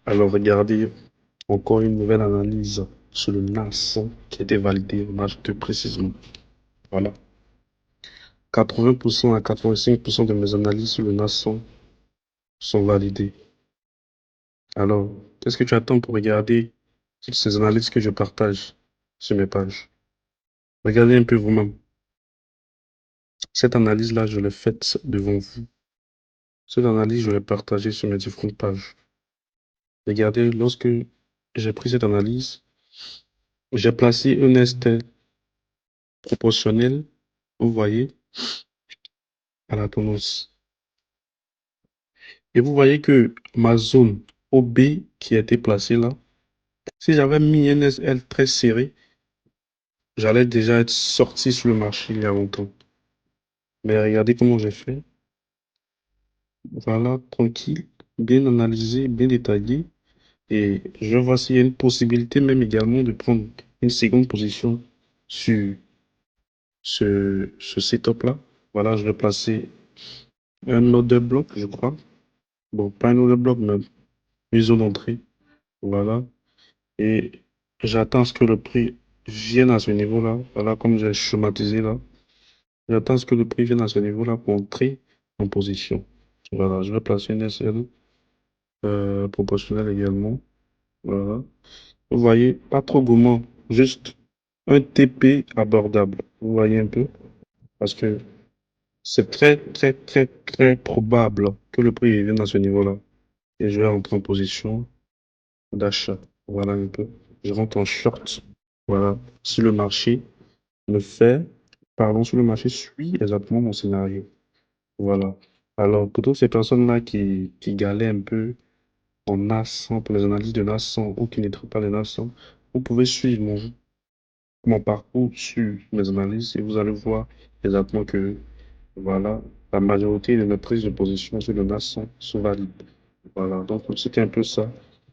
Alors, regardez encore une nouvelle analyse sur le NAS qui a été validée en H2 précisément. Voilà. 80% à 85% de mes analyses sur le NAS sont validées. Alors, qu'est-ce que tu attends pour regarder toutes ces analyses que je partage sur mes pages? Regardez un peu vous-même. Cette analyse-là, je l'ai faite devant vous. Cette analyse, je l'ai partagée sur mes différentes pages. Regardez, lorsque j'ai pris cette analyse, j'ai placé un ST proportionnel, vous voyez, à la tendance. Et vous voyez que ma zone OB qui a été placée là, si j'avais mis un SL très serré, j'allais déjà être sorti sur le marché il y a longtemps. Mais regardez comment j'ai fait. Voilà, tranquille, bien analysé, bien détaillé. Et je vois s'il y a une possibilité même également de prendre une seconde position sur ce setup-là. Voilà, je vais placer un order bloc, je crois. Bon, pas un order bloc, mais une zone d'entrée. Voilà. Et j'attends ce que le prix vienne à ce niveau-là. Voilà, comme j'ai schématisé là. J'attends ce que le prix vienne à ce niveau-là pour entrer en position. Voilà, je vais placer une SL proportionnelle également. Voilà. Vous voyez, pas trop gourmand, juste un TP abordable. Vous voyez un peu? Parce que c'est très, très, très, très probable que le prix vienne à ce niveau-là. Et je vais rentrer en position d'achat. Voilà un peu. Je rentre en short. Voilà. Si le marché me fait, pardon, si le marché suit exactement mon scénario. Voilà. Alors, pour toutes ces personnes-là qui galèrent un peu en NAS100, pour les analyses de NAS100 ou qui ne traitent pas les NAS100, vous pouvez suivre mon parcours sur mes analyses et vous allez voir exactement que, voilà, la majorité de mes prises de position sur le NAS sont valides. Voilà. Donc, c'était un peu ça.